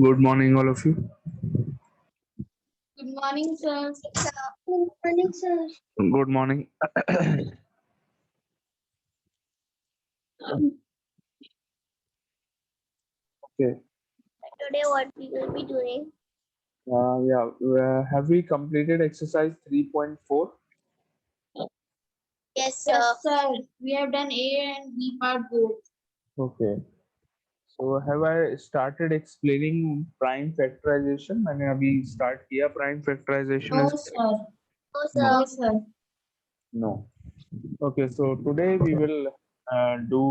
Good morning, all of you. Good morning, sir. Good morning, sir. Good morning. Okay. Today, what we will be doing? Have we completed exercise 3.4? Yes, sir. Yes, sir. We have done A and B part both. Okay. So have I started explaining prime factorization? मैंने अभी start किया prime factorization. No, is- sir. No, sir. No, sir. No. Okay. So today we will do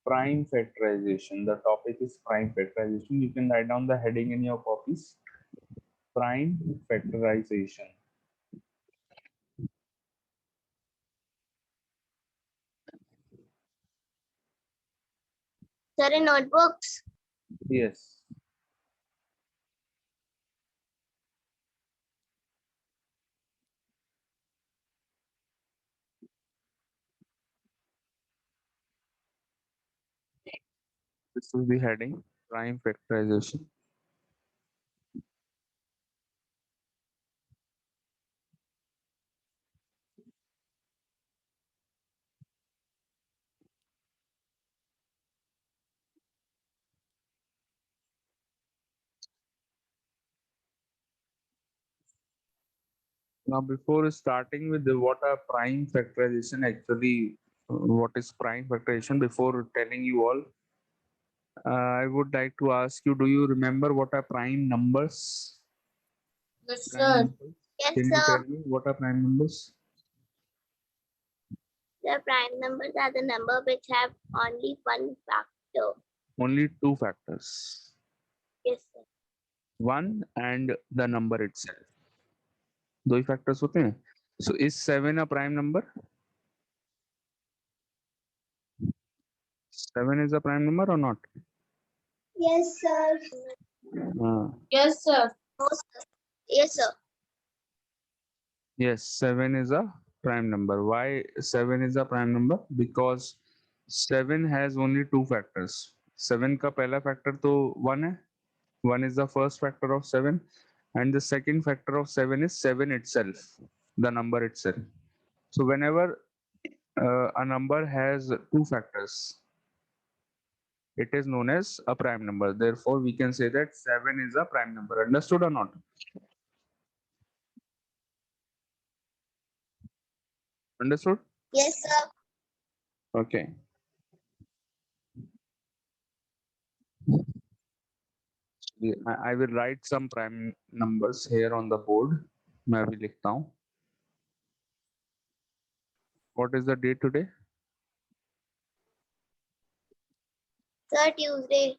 prime factorization. The topic is prime factorization. You can write down the heading in your copies. Prime factorization. Sir, in notebooks. Yes. This is the heading, prime factorization. Now, before starting with what are prime factorization, actually, what is prime factorization? Before telling you all, I would like to ask you, do you remember what are prime numbers? Yes, Prime sir. numbers? Yes, Can you sir. tell me what are prime numbers? The prime numbers are the number which have only one factor. Only two factors, Yes, sir. one and the number itself. दो ही factors होते हैं. So is 7 a prime number? 7 is a prime number or not? Yes, sir. Yes, sir. No, sir. Yes, sir. Yes, 7 is a prime number. Why 7 is a prime number? Because 7 has only two factors. 7 का पहला factor तो 1 है. 1 is the first factor of 7. And the second factor of 7 is 7 itself, the number itself. So whenever a number has two factors, it is known as a prime number. Therefore, we can say that 7 is a prime number. Understood or not? Understood? Yes, sir. Okay. I will write some prime numbers here on the board. मैं अभी लिखता हूँ. What is the date today? Sir, Tuesday.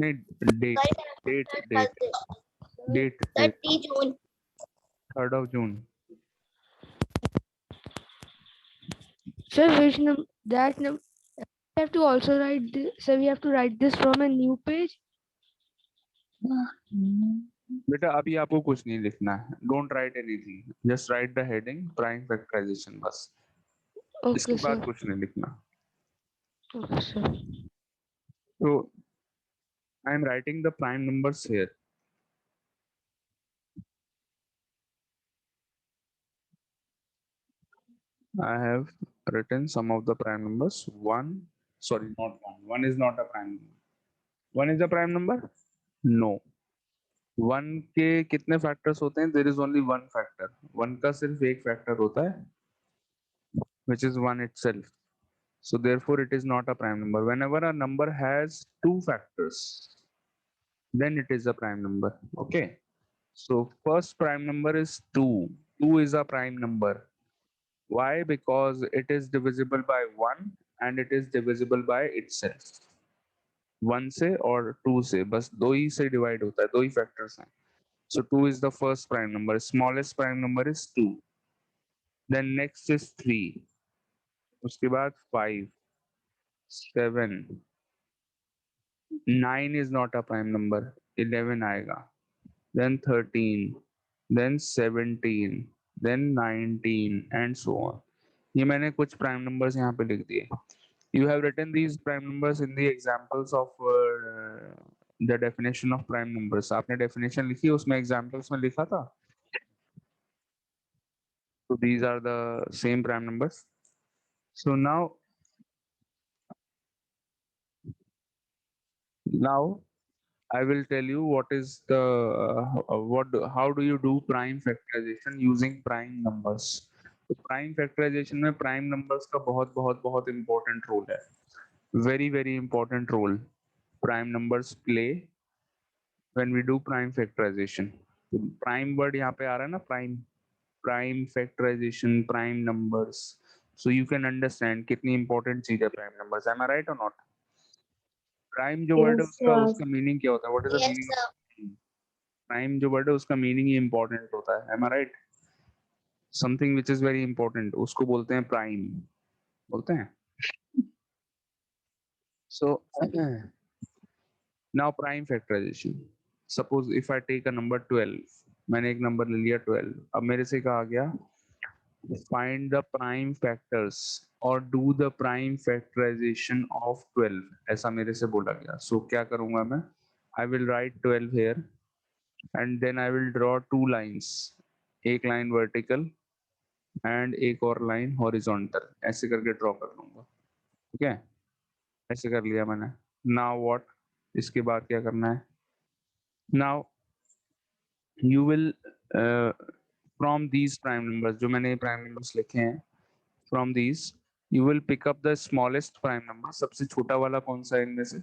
नहीं, date. Sorry, Date. sir, Date. Thursday. Date. 30 June. 3rd of June. Sir, which that we have to also write this, so we have to write this from a new page. बेटा अभी आपको कुछ नहीं लिखना है. Don't write anything. Just write the heading prime factorization बस. इसके Okay, sir. बाद कुछ नहीं लिखना. Okay, sir. So I am writing the prime numbers here. I have written some of the prime numbers. One, sorry, not one. One is not a prime number. One is a prime number? No. One के कितने factors होते हैं? There is only one factor. One का सिर्फ एक factor होता है, which is one itself. So therefore it is not a prime number. Whenever a number has two factors, then it is a prime number. Okay. So first prime number is 2. 2 is a prime number. Why? Because it is divisible by 1 and it is divisible by itself. 1 से और 2 से, बस दो ही से divide होता है, दो ही factors हैं. So 2 is the first prime number. Smallest prime number is 2. Then next is 3. उसके बाद 5, 7, 9 is not a prime number. 11 आएगा. Then 13, then 17, then 19 and so on. ये मैंने कुछ prime numbers यहाँ पे लिख दिए. You have written these prime numbers in the examples of the definition of prime numbers, आपने डेफिनेशन लिखी है, उसमें एग्जांपल्स में लिखा था. So these are the same prime numbers. So now I will tell you what is the how do you do prime factorization using prime numbers. तो prime factorization में prime numbers का बहुत बहुत बहुत important role है. Very very important role prime numbers play when we do prime factorization. तो prime word यहाँ पे आ रहा है ना, prime factorization, prime numbers. So you can understand कितनी important चीज है prime numbers. Am I right or not? Prime जो word है उसका meaning क्या होता है? What is the Yes, meaning sir. of prime? Prime जो word है उसका meaning ही important होता है. Am I right? Something which is very important उसको बोलते हैं prime. बोलते हैं. So now prime factorization. Suppose if I take a number 12, मैंने एक नंबर ले लिया 12. अब मेरे से कहा गया find the prime factors or do the prime factorization of 12. ऐसा मेरे से बोला गया. So क्या करूंगा मैं? I will write 12 here and then I will draw two lines. एक line vertical and एक और line horizontal. ऐसे करके draw कर लूंगा. ठीक है? ऐसे कर लिया मैंने. Now what? इसके बाद क्या करना है? Now you will from these prime numbers जो मैंने prime numbers लिखे हैं, from these you will pick up the smallest prime number. सबसे छोटा वाला कौन सा है इनमें से?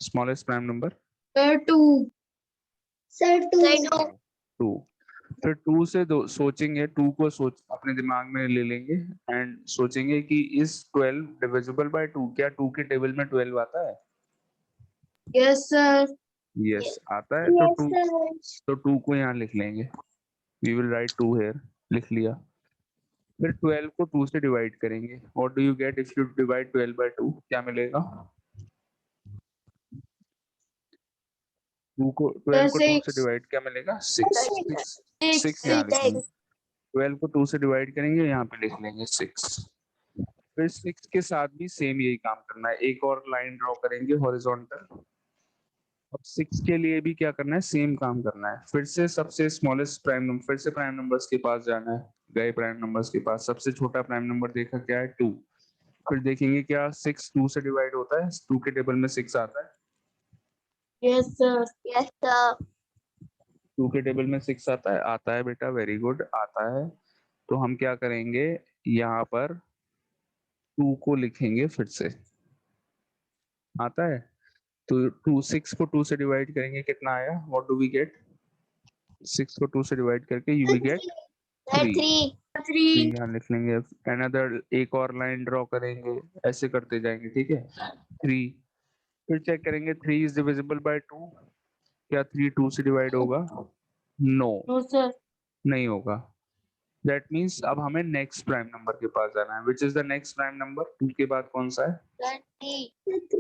Smallest prime number? Sir, 2. Sir, two. 2. फिर 2 से सोचेंगे, 2 को सोच अपने दिमाग में ले लेंगे एंड सोचेंगे कि इस 12 डिविजिबल बाय 2. क्या 2 के टेबल में 12 आता है? Yes, sir. यस आता है. तो 2 को यहाँ लिख लेंगे. We will write 2 here. लिख लिया. फिर 12 को 2 से डिवाइड करेंगे. What do you get if you divide 12 by 2? क्या मिलेगा? 12 को 2 से Six. डिवाइड क्या मिलेगा? 6. 6 यहाँ Six. लिखेंगे. 12 को 2 से डिवाइड करेंगे, यहाँ पे लिख लेंगे 6. फिर 6 के साथ भी सेम यही काम करना है. एक और लाइन ड्रॉ करेंगे हॉरिजॉन्टल. अब 6 के लिए भी क्या करना है? सेम काम करना है. फिर से सबसे स्मॉलेस्ट प्राइम नंबर, फिर से प्राइम नंबर्स के पास जाना है. गए प्राइम नंबर्स के पास. सबसे छोटा प्राइम नंबर देखा क्या है? 2. फिर देखेंगे क्या 6 2 से डिवाइड होता है? 2 के टेबल में 6 आता है. Yes, sir. Yes, sir. 2 के टेबल में 6 आता है. आता है बेटा, वेरी गुड, आता है. तो हम क्या करेंगे, यहाँ पर 2 को लिखेंगे फिर से. आता है. तो 6 को 2 से डिवाइड करेंगे, कितना आया? What do we get? 6 को 2 से डिवाइड करके you will get Sir, 3. three. यहाँ लिख लेंगे. अनदर एक और लाइन ड्रॉ करेंगे. ऐसे करते जाएंगे. ठीक है. 3. फिर चेक करेंगे 3 इज डिविजिबल बाय 2. क्या 3 2 से डिवाइड होगा? No, No, sir. नहीं होगा. दैट मीन्स अब हमें नेक्स्ट प्राइम नंबर के पास जाना है. Which is the next prime number? 2 के बाद कौन सा है? Sir, three.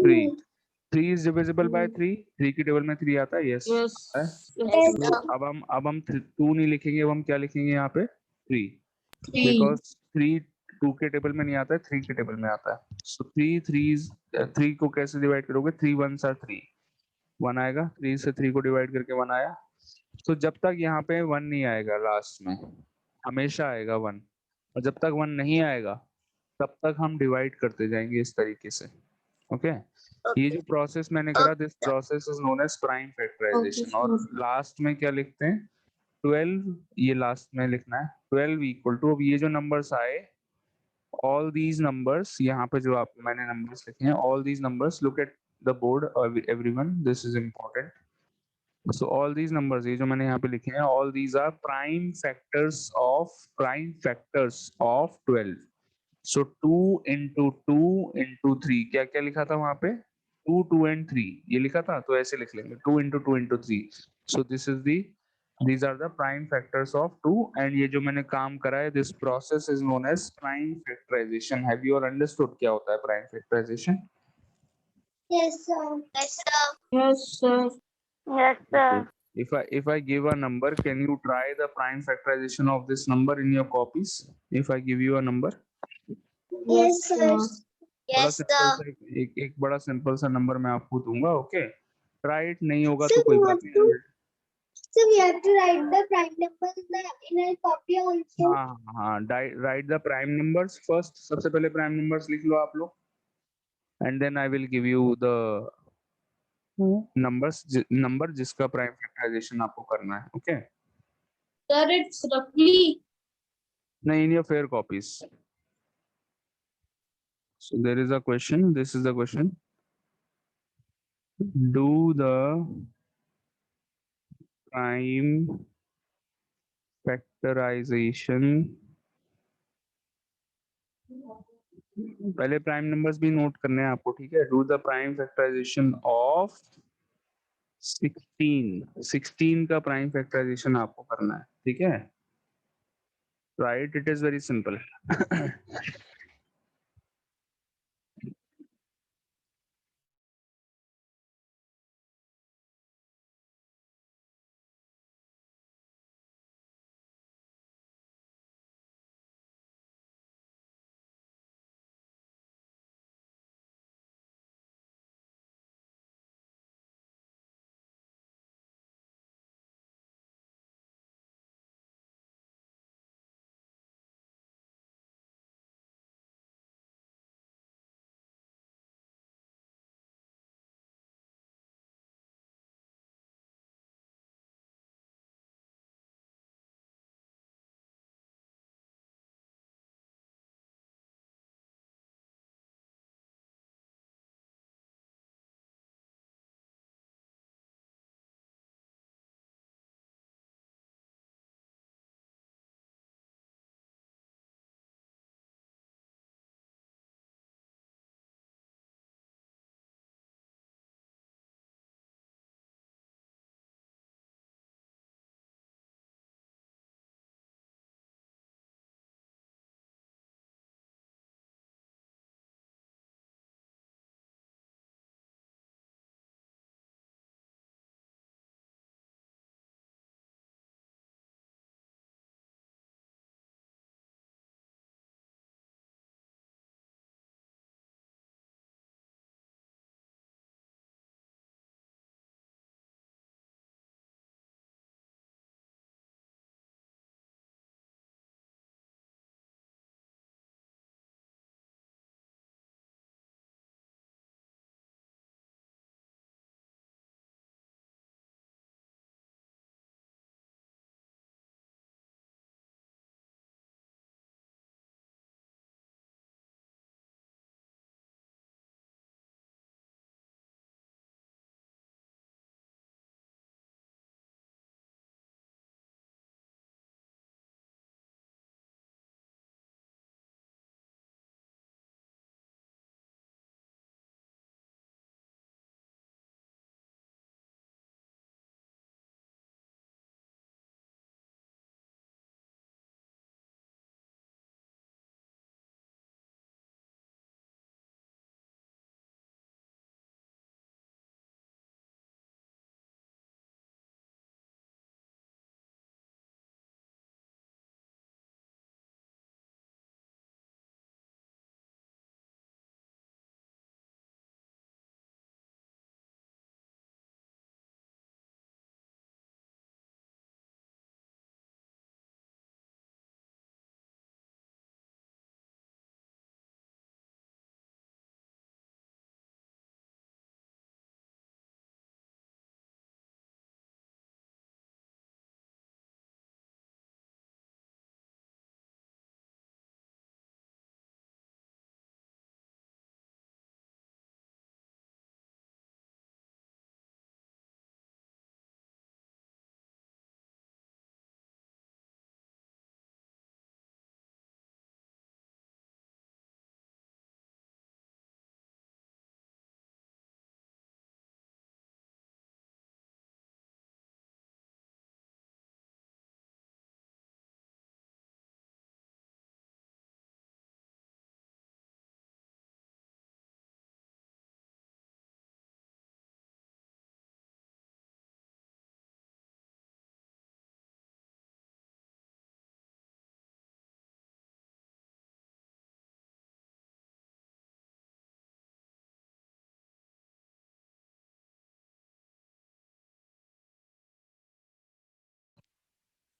3. 3 is divisible by 3. 3 के टेबल में 3 आता है. Yes Yes. आता है. Yes, तो sir. अब हम 2 नहीं लिखेंगे. अब हम क्या लिखेंगे यहाँ पे? 3. Three. बिकॉज 3 2 के टेबल में नहीं आता है, 3 के टेबल में आता है. सो 3 को कैसे डिवाइड करोगे? 3 1s are 3. 1 आएगा. 3 से 3 को डिवाइड करके 1 आया. तो जब तक यहाँ पे 1 नहीं आएगा लास्ट में, हमेशा आएगा 1. और जब तक 1 नहीं आएगा तब तक हम डिवाइड करते जाएंगे इस तरीके से. ओके. ये जो प्रोसेस मैंने करा, this process is known as prime factorisation. Okay, और लास्ट में क्या लिखते हैं? 12. ये लास्ट में लिखना है. 12 इक्वल टू, अब ये जो नंबर्स आए, all these numbers, यहाँ पे जो आप मैंने नंबर्स लिखे हैं, all these numbers, look at the board everyone, this is important. So all these numbers, ये जो मैंने यहाँ पे लिखे हैं, all these are prime factors of 12. So 2 into 2 into 3, क्या क्या लिखा था वहाँ पे? 2 2 and 3 ये लिखा था. तो ऐसे लिख लेंगे 2 into 2 into 3. So these are the prime factors of 2. and ये जो मैंने काम करा है, this process is known as prime factorization. Have you all understood क्या होता है prime factorization? Yes, sir. Yes, sir. Yes, sir. Yes, sir. If I give a number, can you try the prime factorization of this number in your copies? If I give you a number, Yes, sir. बड़ा Yes, simple sir. सा एक बड़ा simple सा number मैं आपको दूंगा. Okay. Right नहीं होगा Sir, तो कोई we बात have नहीं। to so we have to write the prime numbers in a copy also. हाँ हाँ, right the prime numbers first, सबसे पहले प्राइम नंबर्स लिख लो आप लोग, and then I will give you the number जिसका प्राइम फैक्टराइजेशन आपको करना है। Okay, Sir, it's roughly. नहीं, in your fair copies. So there is a question. This is the question. Do the prime factorization, पहले prime numbers भी note करने हैं आपको, ठीक है। Do the prime factorisation of 16 का प्राइम फैक्टराइजेशन आपको करना है, ठीक है। Right, it is very simple.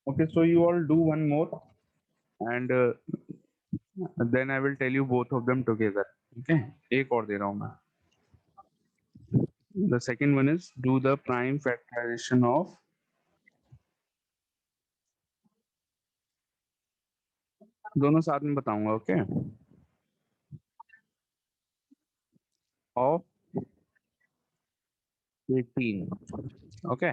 Okay, so you all do one more, and then I will tell you both of them together. Okay, एक और दे रहा हूँ मैं. The second one is do the prime factorization of दोनों साथ में बताऊंगा. Okay, of 18. Okay,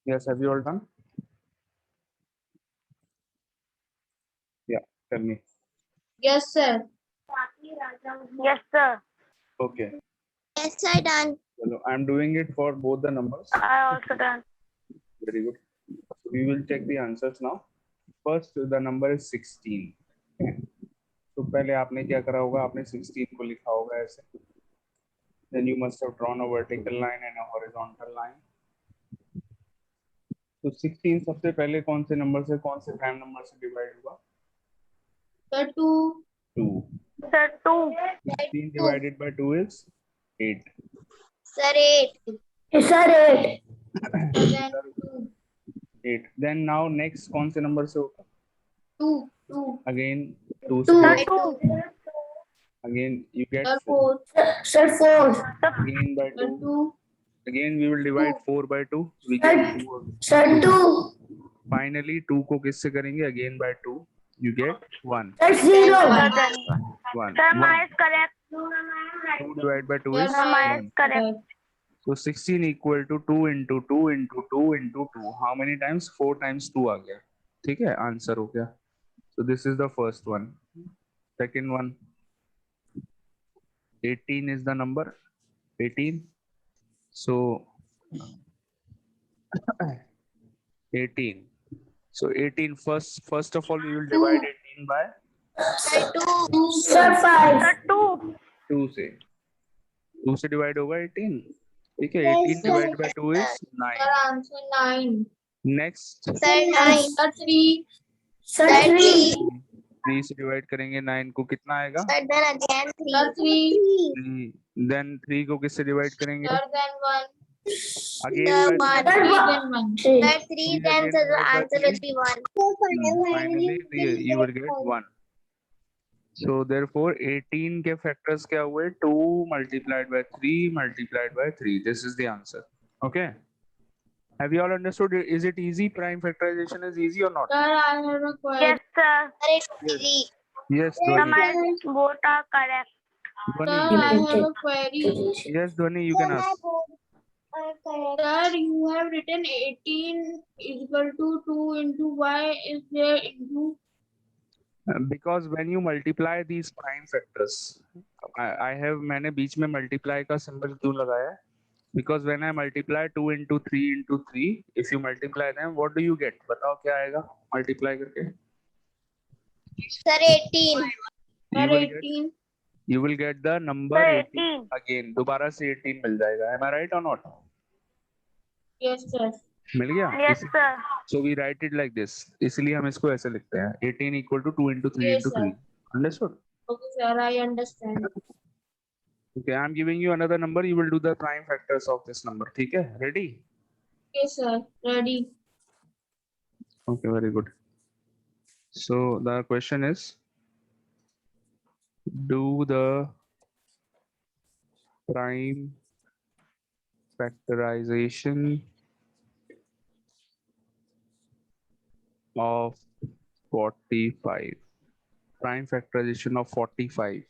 yes, have you all done? Yeah, tell me. Yes, sir. Yes, sir. Okay, Yes, I done. so I'm doing it for both the numbers. I also done. Very good. So we will check the answers now. First, the number is 16. Okay. तो पहले आपने क्या करा होगा, आपने 16 को लिखा होगा ऐसे. Then you must have drawn a vertical line and a horizontal line. तो 16 सबसे पहले कौन से नंबर से, कौन से प्राइम नंबर से डिवाइड हुआ? Sir, 2. 2. Sir, 2. 16 divided by 2 is 8. Sir, 8. Sir, 8. 8. Then now next कौन से नंबर से होगा? Two. Again 2 Two. square. Two. Again you get Sir, 4. Sir, four. Again by 2. Two. Again we will divide 4 by 2. We Sir, get 2. Sir, two. Finally 2 को किससे करेंगे? Again by 2. You get 1. Sir, zero. Sir, then 1. Sir, 1. mine is correct. 2 divided by 2 is Yes, Mine 1. is correct. So 16 equal to 2 into 2 into 2 into 2. How many times? 4 times 2 आ गया. ठीक है, answer हो गया. So this is the first one. Second one. 18 is the number. 18. So 18. So 18 first of all we will divide 18 by Sir, two. Sir, five. Sir, two. 2 से. 2 से divide होगा 18. ठीक है, Yes, 18 sir. divided by 2 is 9. Sir, answer nine. Next Sir, nine. Sir, three. Sir, Sir, three. 3 से divide करेंगे 9 को कितना आएगा? Sir, then again Sir, three. three. Then 3 को किससे divide करेंगे? Sir, then one. Again Sir, by one. Sir, then one. Three. Sir, three. Three Then again sir, the divided by answer will be one. finally you will get 1. So therefore 18 के factors क्या हुए? 2 multiplied by 3 multiplied by 3. This is the answer. Okay. Have you all understood? Is it easy? Prime factorization is easy or not? Sir, I have a question. Yes, sir. Sir, it's three. Yes, Sir, Dhwani. mine both are correct. Sir, Dhwani. I have a query. Yes, Dhwani, you can ask. Sir, you have written 18 is equal to 2 into y is there into. Because when you multiply these prime factors, I have मैंने बीच में multiply का symbol क्यों लगाया है? Because when I multiply 2 into 3 into 3, if you multiply them, what do you get? बताओ क्या आएगा multiply करके? Sir, 18. Sir, You will get 18. you will get the number Sir, 18 18. again. दोबारा से 18 मिल जाएगा. Am I right or not? Yes, sir. मिल गया? Yes, sir. So we write it like this. इसलिए हम इसको ऐसे लिखते हैं. 18 equal to 2 into 3 Yes, into sir. 3. Understood? Okay, sir, I understand. Okay, I'm giving you another number. You will do the prime factors of this number. ठीक है? Ready? Yes, sir. Ready. Okay, very good. So the question is, do the prime factorization of 45. Prime factorization of 45.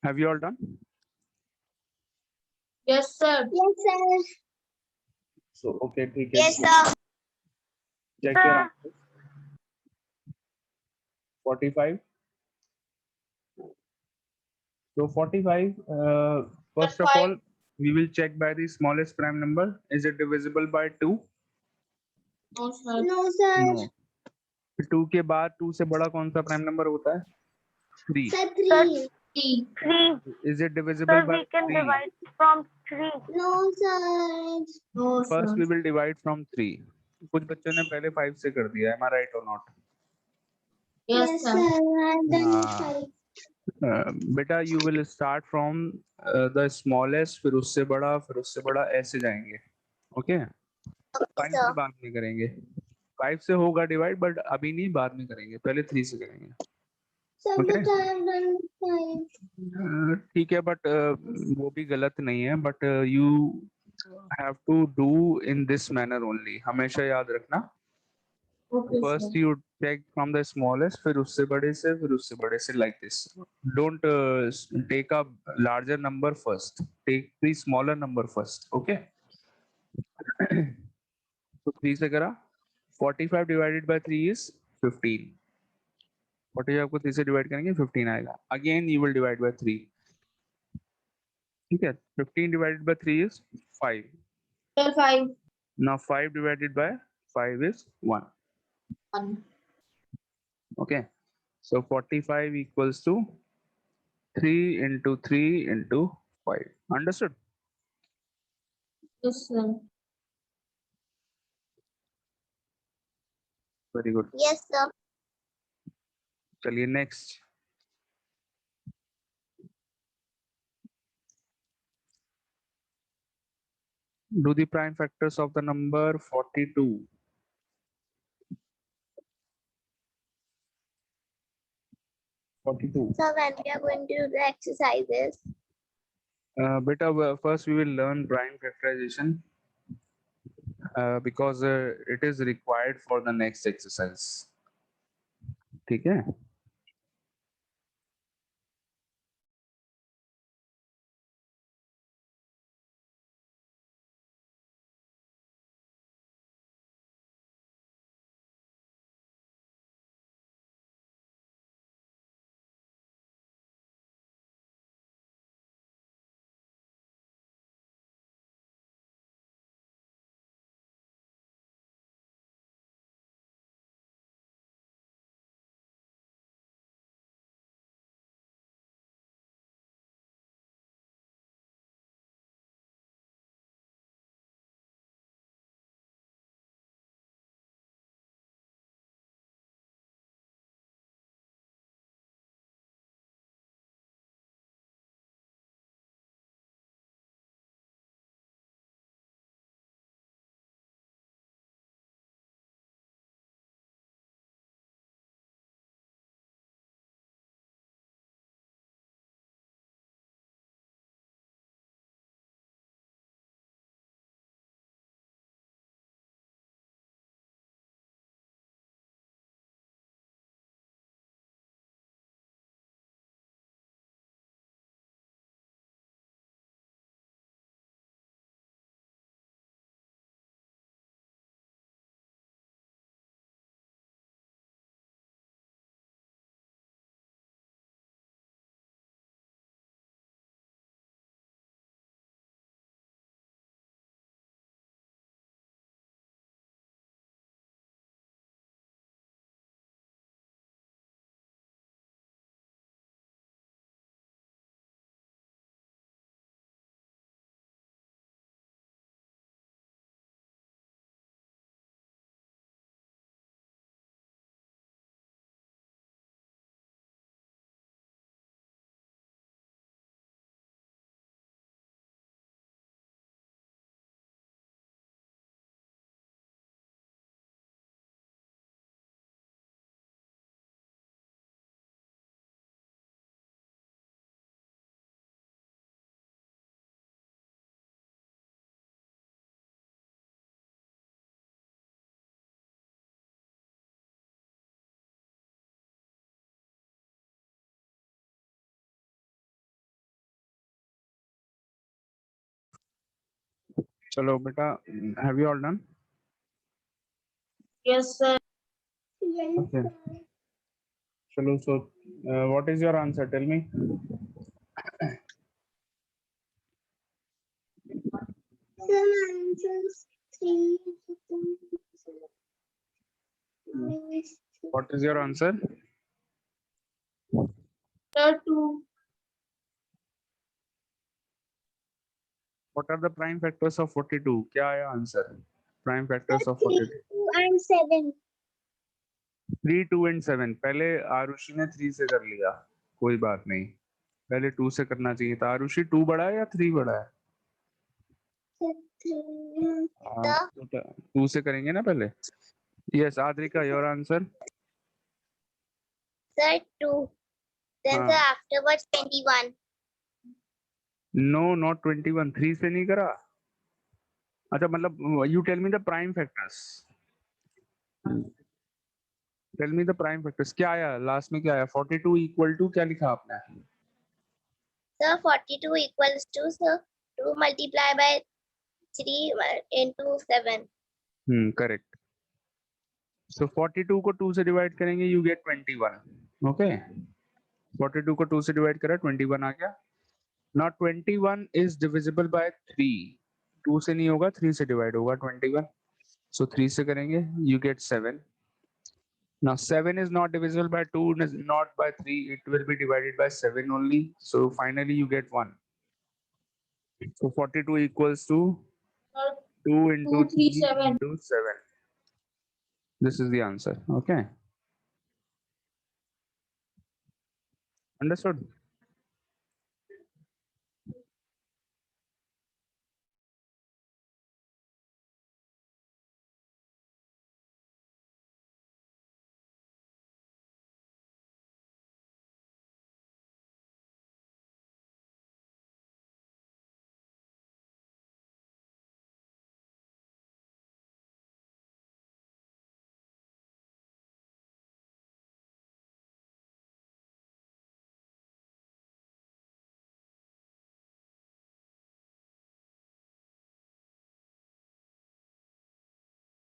Have you all done? Yes, sir. Yes, sir. So okay, ठीक है. Yes, sir. Check your answers. 45. So 45. First of all, we will check by the smallest prime number. Is it divisible by 2? No, sir. No, sir. No. 2 के बाद 2 से बड़ा कौन सा prime number होता है? 3. Sir, 3. 3. 3. Is it divisible by 3? From 3. No, sir. No, First sir. we will divide from 3. कुछ बच्चों ने पहले 5 से कर दिया. Am I right or not? Yes, sir. I've done हाँ. 5. बेटा you will start from the smallest, फिर उससे बड़ा ऐसे जाएंगे. Okay? 5 से sir. बाद में करेंगे. 5 से होगा डिवाइड बट अभी नहीं, बाद में करेंगे. पहले 3 से करेंगे. Sir, Okay. but I've done 5. ठीक है बट वो भी गलत नहीं है. But you have to do in this manner only. हमेशा याद रखना. Okay, first sir. You take from the smallest, फिर उससे बड़े से, फिर उससे बड़े से, like this. Don't take a larger number first. Take the smaller number first. Okay. तो 3 से करा. 45 डिवाइडेड बाय 3 इज 15. 45 को 3 से डिवाइड करेंगे 15 आएगा. Again you will divide by 3. ठीक है. 15 divided by 3 is 5. Sir, 5. Now 5 divided by 5 is 1. 1. Okay. So 45 equals to 3 into 3 into 5. Understood? Yes, sir. Very good. Yes, sir. चलिए next. Do the prime factors of the number 42. So when we are going to do the exercises, Beta, first we will learn prime factorization because it is required for the next exercise. ठीक है. चलो बेटा, have you all done? Yes, sir. Okay. चलो, so what is your answer? Tell me. What is your answer? Sir, 2. What are the prime factors of 42? क्या आया answer? Prime factors of 42. 2 and 7. 3, 2 and 7. पहले आरुषि ने 3 से कर लिया, कोई बात नहीं, पहले 2 से करना चाहिए था। आरुषि 2 बड़ा है या 3 बड़ा है? 2 से करेंगे ना पहले। Yes, Adrika, your answer? Sir, 2. Then हाँ। sir, afterwards 21. नो, नॉट 21, 3 से नहीं करा। अच्छा, मतलब you tell me the prime factors, tell me the prime factors. क्या आया लास्ट में, क्या आया? 42 इक्वल टू क्या लिखा आपने? Sir, 42 equals to, sir, 2 multiplied by 3 into 7. Correct. सो 42 को 2 से डिवाइड करेंगे, यू गेट 21। ओके, 42 को 2 से डिवाइड करा, 21 आ गया। नाउ 21 इज डिविजिबल बाय 3, 2 से नहीं होगा, 3 से डिवाइड होगा 21। सो 3 से करेंगे, you get 7। Now 7 is not divisible by 2, not by 3. It will be divided by 7 only. So finally you get 1. So 42 equals to Sir, 2 into 2, 3, 3 7. into 7. This is the answer. Okay. Understood?